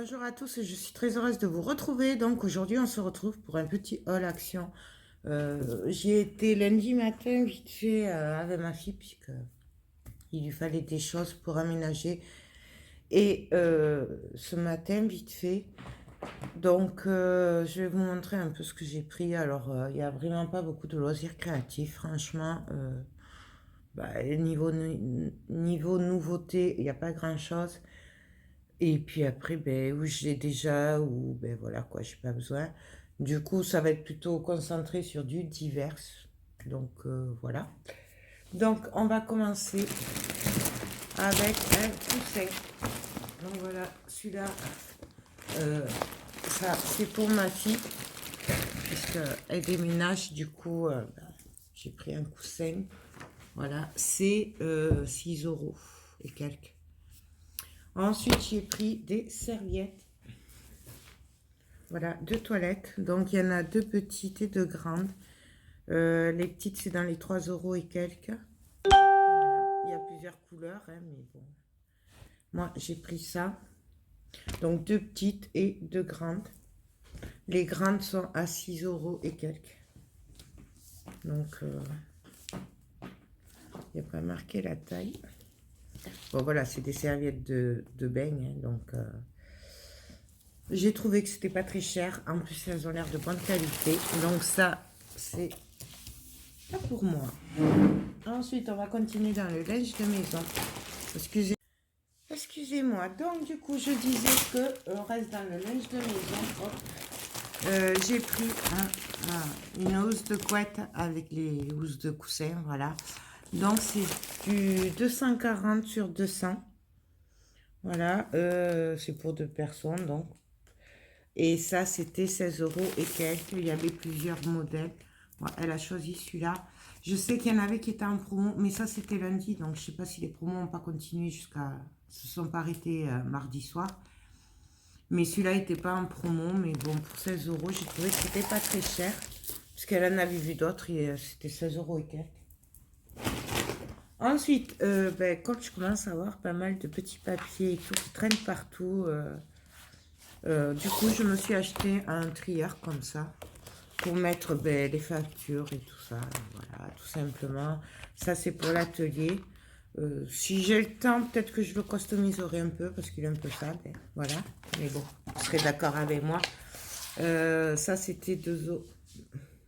Bonjour à tous, je suis très heureuse de vous retrouver. Donc aujourd'hui, on se retrouve pour un petit haul action. J'y étais lundi matin vite fait avec ma fille puisque il lui fallait des choses pour aménager. Et ce matin vite fait. Donc je vais vous montrer un peu ce que j'ai pris. Alors il n'y a vraiment pas beaucoup de loisirs créatifs, franchement. Niveau nouveauté, il n'y a pas grand-chose. Et puis après, ben, où j'ai déjà, ou ben voilà quoi, j'ai pas besoin. Du coup, ça va être plutôt concentré sur du divers. Donc voilà. Donc on va commencer avec un coussin. Donc voilà, celui-là, euh, ça c'est pour ma fille, puisqu'elle déménage, du coup, j'ai pris un coussin. Voilà, c'est 6 euros et quelques. Ensuite, j'ai pris des serviettes. Voilà, deux toilettes. Donc, il y en a deux petites et deux grandes. Les petites, c'est dans les 3 euros et quelques. Voilà. Il y a plusieurs couleurs, hein, mais bon. Moi, j'ai pris ça. Donc, deux petites et deux grandes. Les grandes sont à 6 euros et quelques. Donc, il n'y a pas marqué la taille. Bon, voilà, c'est des serviettes de beigne. Hein, donc, j'ai trouvé que c'était pas très cher. En plus, elles ont l'air de bonne qualité. Donc, ça, c'est pas pour moi. Ensuite, on va continuer dans le linge de maison. Excusez-moi. Donc, du coup, je disais que on reste dans le linge de maison. J'ai pris une housse de couette avec les housses de coussin. Voilà. Donc, c'est du 240 sur 200. Voilà. C'est pour deux personnes. Donc. Et ça, c'était 16 euros et quelques. Il y avait plusieurs modèles. Bon, elle a choisi celui-là. Je sais qu'il y en avait qui étaient en promo, mais ça, c'était lundi. Donc, je ne sais pas si les promos n'ont pas continué jusqu'à... se sont pas arrêtés mardi soir. Mais celui-là n'était pas en promo. Mais bon, pour 16 euros, j'ai trouvé que c'était pas très cher. Parce qu'elle en avait vu d'autres et c'était 16 euros et quelques. Ensuite, comme je commence à avoir pas mal de petits papiers et tout qui traînent partout... du coup, je me suis acheté un trieur comme ça pour mettre les factures et tout ça. Voilà, tout simplement. Ça, c'est pour l'atelier. Si j'ai le temps, peut-être que je le customiserai un peu parce qu'il est un peu sale. Voilà. Mais bon, vous serez d'accord avec moi. Ça, c'était 2 euros.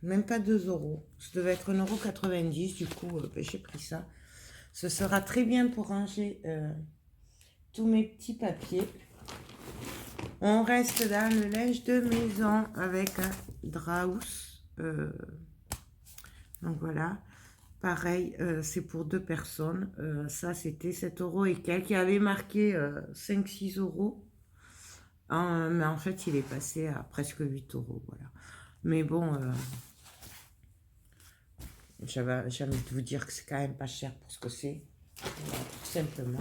Même pas 2 euros. Ça devait être 1,90 €. Du coup, j'ai pris ça. Ce sera très bien pour ranger tous mes petits papiers. On reste dans le linge de maison avec un Draus. Donc voilà. Pareil, c'est pour deux personnes. Ça, c'était 7 euros et quelques. Il avait marqué 5-6 euros. Mais en fait, il est passé à presque 8 euros. Voilà. Mais bon, j'avais envie de vous dire que c'est quand même pas cher pour ce que c'est. Voilà, tout simplement.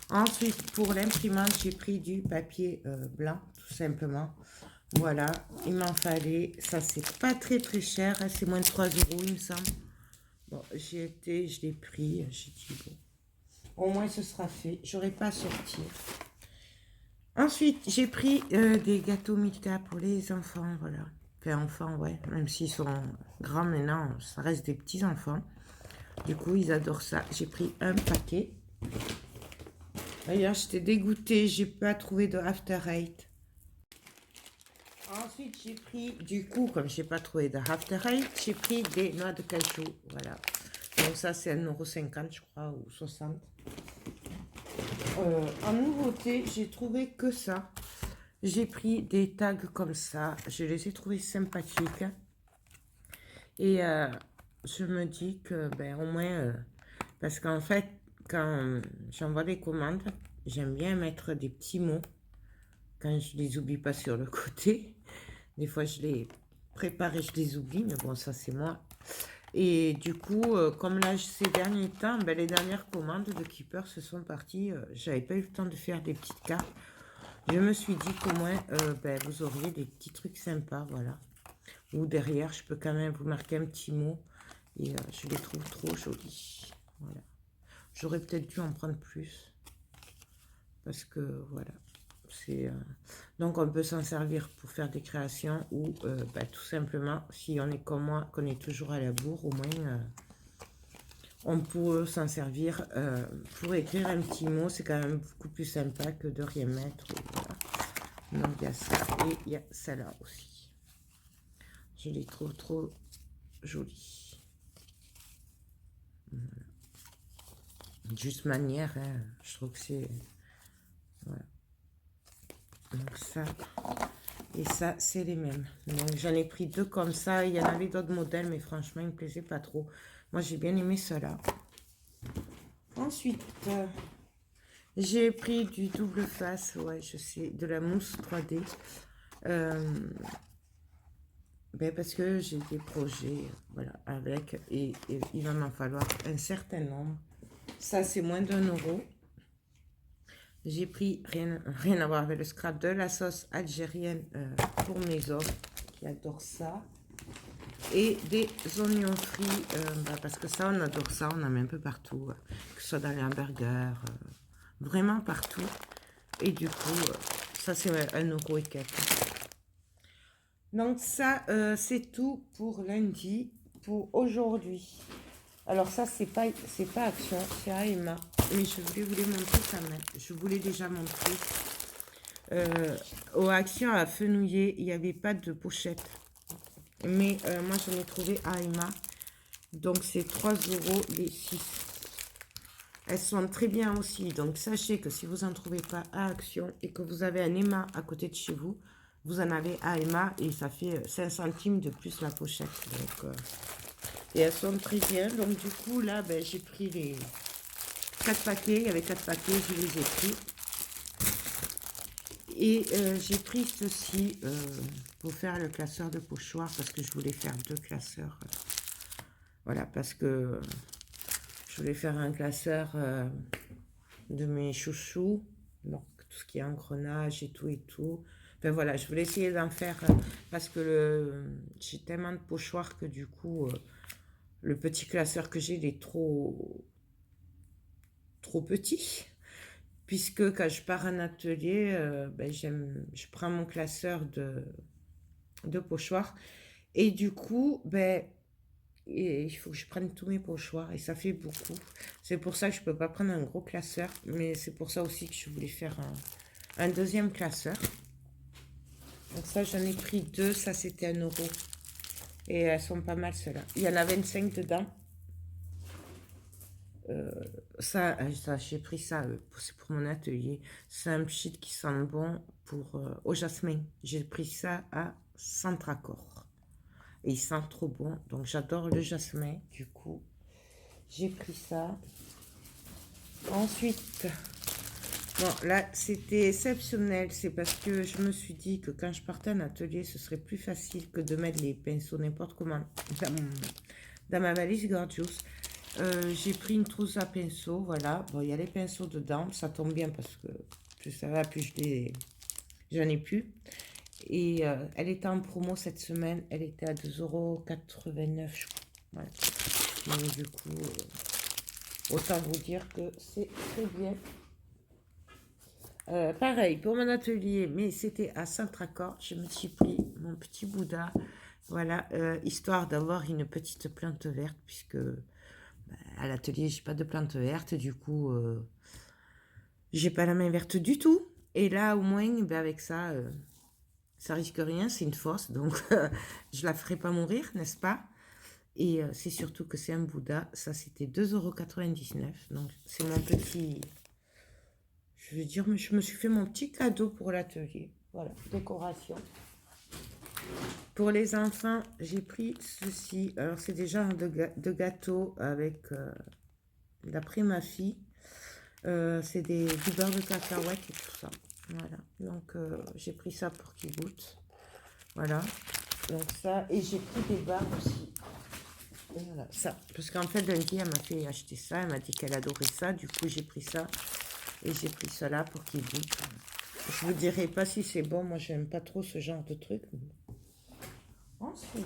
Ensuite, pour l'imprimante, j'ai pris du papier blanc, tout simplement. Voilà, il m'en fallait. Ça, c'est pas très très cher. Hein, c'est moins de 3 euros, il me semble. Bon, j'y étais, je l'ai pris. J'ai dit, bon, au moins ce sera fait. J'aurai pas à sortir. Ensuite, j'ai pris des gâteaux Milka pour les enfants. Voilà. Enfin, enfants, ouais. Même s'ils sont grands maintenant, ça reste des petits enfants. Du coup, ils adorent ça. J'ai pris un paquet. D'ailleurs, j'étais dégoûtée. J'ai pas trouvé de After Eight. Ensuite, j'ai pris, du coup, comme je n'ai pas trouvé de After Eight, j'ai pris des noix de cajou. Voilà. Donc ça, c'est 1,50 €, je crois, ou 60. En nouveauté, j'ai trouvé que ça. J'ai pris des tags comme ça. Je les ai trouvés sympathiques. Et je me dis que, au moins, parce qu'en fait, quand j'envoie des commandes, j'aime bien mettre des petits mots quand je les oublie pas sur le côté. Des fois, je les prépare et je les oublie, mais bon, ça, c'est moi. Et du coup, comme là, ces derniers temps, les dernières commandes de Keeper se sont parties. J'avais pas eu le temps de faire des petites cartes. Je me suis dit qu'au moins, vous auriez des petits trucs sympas, voilà. Ou derrière, je peux quand même vous marquer un petit mot. Et je les trouve trop jolis. Voilà. J'aurais peut-être dû en prendre plus. Parce que, voilà. Donc, on peut s'en servir pour faire des créations ou tout simplement, si on est comme moi, qu'on est toujours à la bourre, au moins, on peut s'en servir pour écrire un petit mot. C'est quand même beaucoup plus sympa que de rien mettre. Voilà. Donc, il y a ça et il y a celle-là aussi. Je les trouve trop jolies. Voilà. Juste manière, hein, je trouve que c'est... Voilà. Donc ça, et ça, c'est les mêmes. Donc j'en ai pris 2 comme ça. Il y en avait d'autres modèles, mais franchement, ils ne me plaisaient pas trop. Moi, j'ai bien aimé cela. Ensuite, j'ai pris du double face, ouais, je sais, de la mousse 3D. Parce que j'ai des projets, voilà, avec, et il va m'en falloir un certain nombre. Ça, c'est moins d'1 €. J'ai pris, rien à voir avec le scrap, de la sauce algérienne pour mes hommes qui adorent ça. Et des oignons frits, parce que ça, on adore ça, on en met un peu partout, que ce soit dans les hamburgers, vraiment partout. Et du coup, ça, c'est 1 € et quelques. Donc ça, c'est tout pour lundi, pour aujourd'hui. Alors ça, c'est pas Action, c'est Aima. Mais je voulais vous les montrer quand même. Je voulais déjà montrer. Au Action à Fenouillet, il n'y avait pas de pochette. Mais moi, j'en ai trouvé à Aima. Donc c'est 3 € les 6. Elles sont très bien aussi. Donc sachez que si vous n'en trouvez pas à Action et que vous avez un Aima à côté de chez vous, vous en avez à Aima et ça fait 5 centimes de plus la pochette. Donc, et elles sont très bien. Donc du coup, là, j'ai pris les 4 paquets. Il y avait 4 paquets, je les ai pris. Et j'ai pris ceci pour faire le classeur de pochoir parce que je voulais faire 2 classeurs. Voilà, parce que je voulais faire un classeur de mes chouchous. Donc tout ce qui est engrenage et tout et tout. Enfin voilà, je voulais essayer d'en faire parce que j'ai tellement de pochoirs que du coup, le petit classeur que j'ai, il est trop petit. Puisque quand je pars en atelier, je prends mon classeur de pochoirs. Et du coup, il faut que je prenne tous mes pochoirs. Et ça fait beaucoup. C'est pour ça que je ne peux pas prendre un gros classeur. Mais c'est pour ça aussi que je voulais faire un deuxième classeur. Donc ça, j'en ai pris 2. Ça, c'était 1 €. Et elles sont pas mal, celles-là. Il y en a 25 dedans. Ça j'ai pris ça, c'est pour mon atelier. C'est un pchit qui sent bon au jasmin. J'ai pris ça à Centracor. Et il sent trop bon. Donc j'adore le jasmin. Du coup, j'ai pris ça. Ensuite, bon, là, c'était exceptionnel. C'est parce que je me suis dit que quand je partais en atelier, ce serait plus facile que de mettre les pinceaux n'importe comment dans ma valise Gorgeous. J'ai pris une trousse à pinceaux, voilà. Bon, il y a les pinceaux dedans, ça tombe bien parce que plus ça va, plus j'en ai plus. Et elle était en promo cette semaine, elle était à 2,89 €, je crois. Voilà. Donc du coup, autant vous dire que c'est très bien. Pareil, pour mon atelier, mais c'était à Saint-Tracor, je me suis pris mon petit Bouddha, voilà, histoire d'avoir une petite plante verte, puisque à l'atelier, j'ai pas de plante verte, du coup, j'ai pas la main verte du tout. Et là, au moins, avec ça, ça risque rien, c'est une force, donc je la ferai pas mourir, n'est-ce pas? Et c'est surtout que c'est un Bouddha, ça c'était 2,99 €, donc c'est mon petit, je veux dire, je me suis fait mon petit cadeau pour l'atelier, voilà, décoration. Pour les enfants, j'ai pris ceci, alors c'est des genres de gâteaux avec... d'après ma fille, c'est du beurre de cacahuète et tout ça. Voilà, donc j'ai pris ça pour qu'il goûte. Voilà, donc ça, et j'ai pris des barres aussi. Et voilà, ça, parce qu'en fait, lundi, elle m'a fait acheter ça, elle m'a dit qu'elle adorait ça, du coup, j'ai pris ça, et j'ai pris cela pour qu'il goûte. Je vous dirai pas si c'est bon, moi, j'aime pas trop ce genre de truc. Ensuite,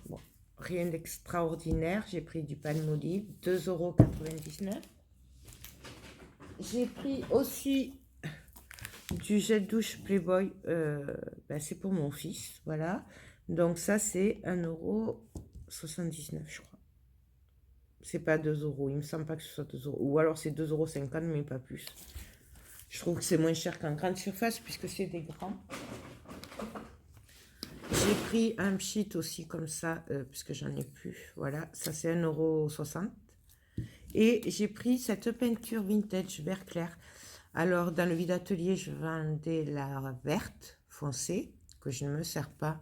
bon, rien d'extraordinaire, j'ai pris du Palmolive, 2,99 €. J'ai pris aussi du gel douche Playboy, c'est pour mon fils, voilà. Donc ça, c'est 1,79 €, je crois. C'est pas 2 €, il me semble pas que ce soit 2 €. Ou alors c'est 2,50 €, mais pas plus. Je trouve que c'est moins cher qu'en grande surface, puisque c'est des grands. J'ai pris un pchit aussi comme ça, puisque j'en ai plus. Voilà, ça c'est 1,60 €. Et j'ai pris cette peinture vintage vert clair. Alors, dans le vide atelier, je vendais la verte foncée, que je ne me sers pas.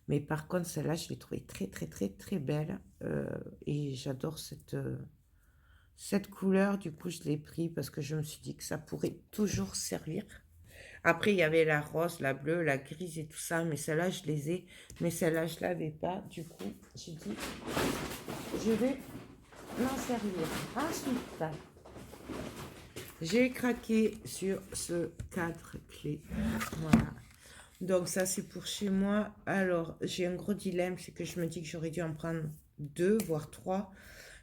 Mais par contre, celle-là, je l'ai trouvée très, très, très, très belle. Et j'adore cette couleur. Du coup, je l'ai pris parce que je me suis dit que ça pourrait toujours servir. Après, il y avait la rose, la bleue, la grise et tout ça. Mais celle-là, je les ai. Mais celle-là, je ne l'avais pas. Du coup, j'ai dit, je vais m'en servir. Ensuite, j'ai craqué sur ce cadre clé. Voilà. Donc ça, c'est pour chez moi. Alors, j'ai un gros dilemme, c'est que je me dis que j'aurais dû en prendre 2, voire 3.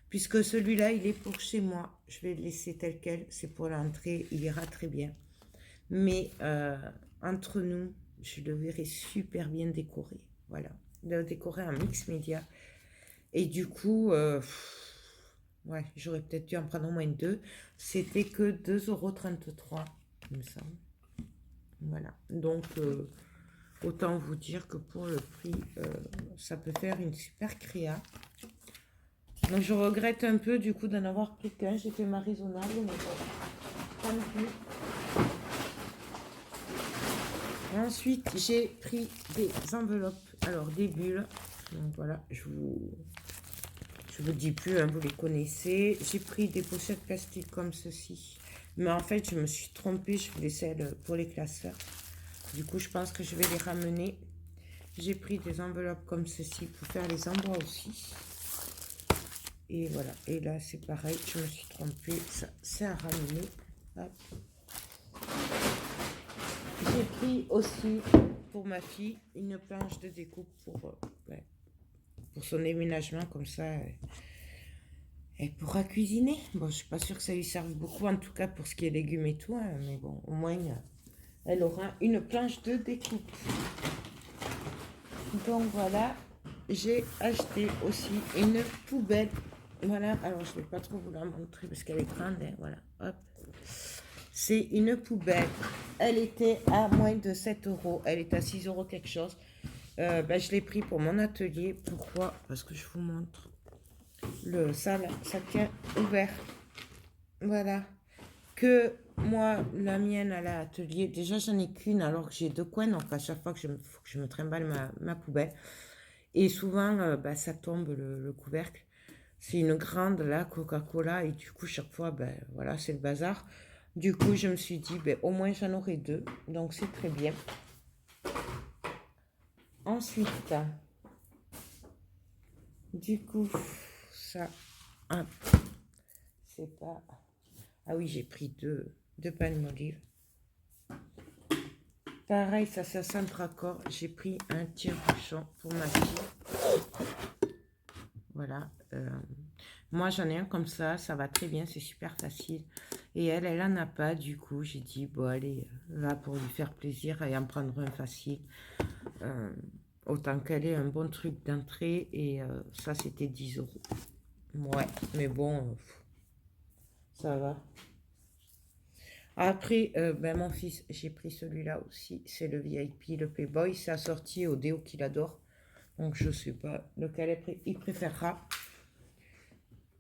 Puisque celui-là, il est pour chez moi. Je vais le laisser tel quel. C'est pour l'entrée. Il ira très bien. Mais entre nous, je le verrai super bien décoré. Voilà. Le décorer en mix média. Et du coup, ouais, j'aurais peut-être dû en prendre au moins 2. C'était que 2,33 €, il me semble. Voilà. Donc, autant vous dire que pour le prix, ça peut faire une super créa. Donc, je regrette un peu du coup d'en avoir pris qu'un. J'ai fait ma raisonnable, mais bon, tant pis. Ensuite, j'ai pris des enveloppes, alors des bulles. Donc voilà, je vous dis plus, hein, vous les connaissez. J'ai pris des pochettes plastiques comme ceci. Mais en fait, je me suis trompée, je voulais celles pour les classeurs. Du coup, je pense que je vais les ramener. J'ai pris des enveloppes comme ceci pour faire les endroits aussi. Et voilà. Et là, c'est pareil, je me suis trompée. Ça, c'est à ramener. Hop. J'ai pris aussi pour ma fille une planche de découpe pour son déménagement. Comme ça, elle pourra cuisiner. Bon, je suis pas sûre que ça lui serve beaucoup, en tout cas pour ce qui est légumes et tout. Hein, mais bon, au moins, elle aura une planche de découpe. Donc voilà, j'ai acheté aussi une poubelle. Voilà, alors je ne vais pas trop vous la montrer parce qu'elle est grande. Hein, voilà, hop. C'est une poubelle. Elle était à moins de 7 €. Elle est à 6 € quelque chose. Je l'ai pris pour mon atelier. Pourquoi? Parce que je vous montre. Ça tient ouvert. Voilà. Que moi, la mienne à l'atelier, déjà j'en ai qu'une alors que j'ai 2 coins. Donc à chaque fois que faut que je me trimballe ma poubelle. Et souvent, ça tombe le couvercle. C'est une grande, là, Coca-Cola. Et du coup, chaque fois, voilà, c'est le bazar. Du coup, je me suis dit, au moins, j'en aurai 2. Donc, c'est très bien. Ensuite, du coup, ça, hop, c'est pas... Ah oui, j'ai pris deux palmes d'olive. Pareil, ça sent raccord. J'ai pris un tire-bouchon pour ma fille. Voilà. Moi, j'en ai un comme ça va très bien, c'est super facile. Et elle en a pas, du coup, j'ai dit, bon, allez, là, pour lui faire plaisir, et en prendre un facile. Autant qu'elle ait un bon truc d'entrée, et ça, c'était 10 €. Ouais, mais bon, ça va. Après, mon fils, j'ai pris celui-là aussi, c'est le VIP, le Playboy, c'est assorti au déo qu'il adore. Donc, je sais pas lequel il préférera.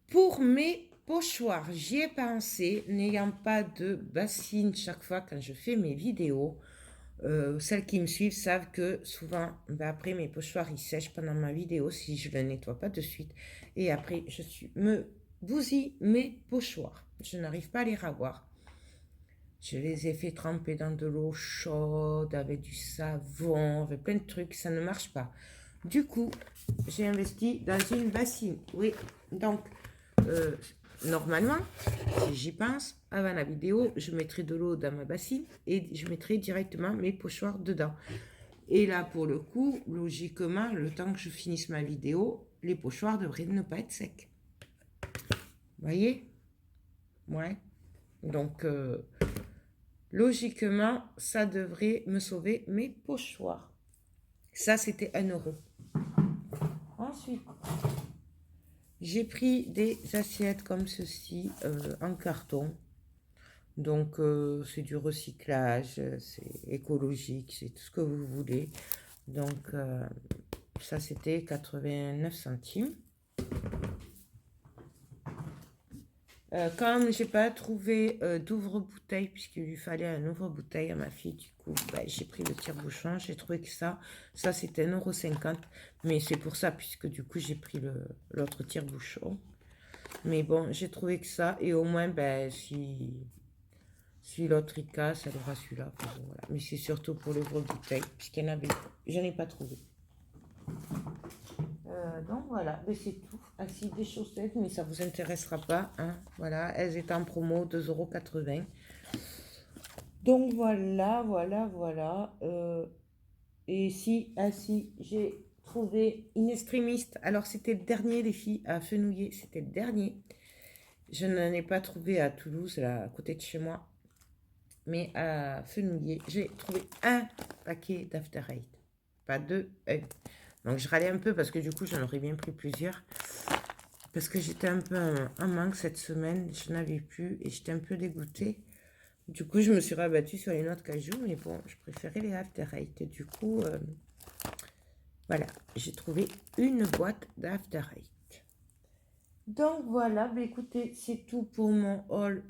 Pour mes pochoirs, j'y ai pensé, n'ayant pas de bassine chaque fois quand je fais mes vidéos. Celles qui me suivent savent que souvent, après mes pochoirs, ils sèchent pendant ma vidéo si je ne les nettoie pas de suite. Et après, me bousille mes pochoirs. Je n'arrive pas à les ravoir. Je les ai fait tremper dans de l'eau chaude, avec du savon, avec plein de trucs. Ça ne marche pas. Du coup, j'ai investi dans une bassine. Oui, donc... normalement, si j'y pense, avant la vidéo, je mettrai de l'eau dans ma bassine et je mettrai directement mes pochoirs dedans. Et là, pour le coup, logiquement, le temps que je finisse ma vidéo, les pochoirs devraient ne pas être secs. Vous voyez? Ouais. Donc, logiquement, ça devrait me sauver mes pochoirs. Ça, c'était 1 euro. Ensuite, j'ai pris des assiettes comme ceci en carton. Donc, c'est du recyclage, c'est écologique, c'est tout ce que vous voulez. Donc, ça, c'était 89 centimes. Comme j'ai pas trouvé d'ouvre-bouteille, puisqu'il lui fallait un ouvre-bouteille à ma fille, du coup, bah, j'ai pris le tire-bouchon. J'ai trouvé que ça c'était 1,50 €. Mais c'est pour ça, puisque du coup, j'ai pris l'autre tire-bouchon. Mais bon, j'ai trouvé que ça, et au moins, ben, si l'autre il casse, elle aura celui-là. Bon, voilà. Mais c'est surtout pour l'ouvre-bouteille, puisqu'il y en avait, j'en ai pas trouvé. Donc voilà, mais c'est tout. Ainsi des chaussettes, mais ça vous intéressera pas, hein. Voilà, elles étaient en promo, 2,80 €. Donc voilà, voilà. Et si, ainsi, j'ai trouvé une extrémiste. Alors c'était le dernier, les filles, à Fenouillet, c'était le dernier. Je n'en ai pas trouvé à Toulouse, là, à côté de chez moi. Mais à Fenouillet, j'ai trouvé un paquet d'After Eight. Pas deux, un. Donc je râlais un peu parce que du coup j'en aurais bien pris plusieurs. Parce que j'étais un peu en manque cette semaine, je n'avais plus et j'étais un peu dégoûtée. Du coup je me suis rabattue sur les noix de cajou, mais bon, je préférais les After Eight. Et du coup, voilà, j'ai trouvé une boîte d'After Eight. Donc voilà, bah écoutez, c'est tout pour mon haul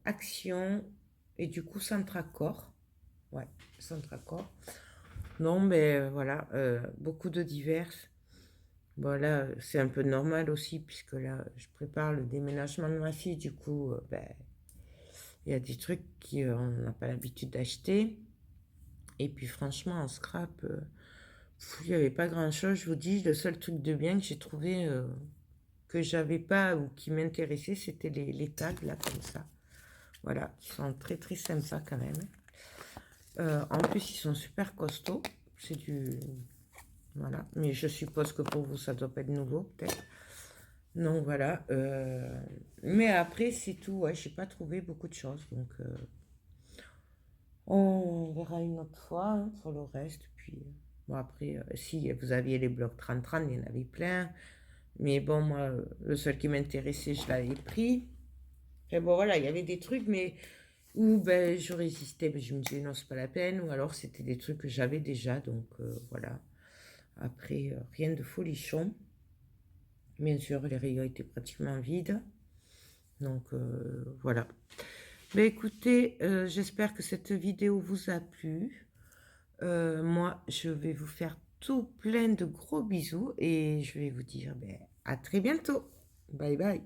Action. Et du coup, Centracor. Ouais, Centracor. Non, mais voilà, beaucoup de diverses. Bon, là, c'est un peu normal aussi, puisque là, je prépare le déménagement de ma fille. Du coup, ben, il y a des trucs qu'on n'a pas l'habitude d'acheter. Et puis, franchement, en scrap, il n'y avait pas grand-chose. Je vous dis, le seul truc de bien que j'ai trouvé, que j'avais pas ou qui m'intéressait, c'était les tags, là, comme ça. Voilà, qui sont très, très sympas quand même. En plus, ils sont super costauds. C'est du... Voilà. Mais je suppose que pour vous, ça doit pas être nouveau, peut-être. Donc, voilà. Mais après, c'est tout. Ouais, j'ai pas trouvé beaucoup de choses. Donc, on verra une autre fois, hein, pour le reste. Puis, bon, après, si vous aviez les blocs 30-30, il y en avait plein. Mais bon, moi, le seul qui m'intéressait, je l'avais pris. Et bon, voilà, il y avait des trucs, mais où ben, je résistais. Ben, je me disais, non, c'est pas la peine. Ou alors, c'était des trucs que j'avais déjà. Donc, voilà. Après, rien de folichon. Bien sûr, les rayons étaient pratiquement vides. Donc, voilà. Mais écoutez, j'espère que cette vidéo vous a plu. Moi, je vais vous faire tout plein de gros bisous. Et je vais vous dire ben, à très bientôt. Bye bye.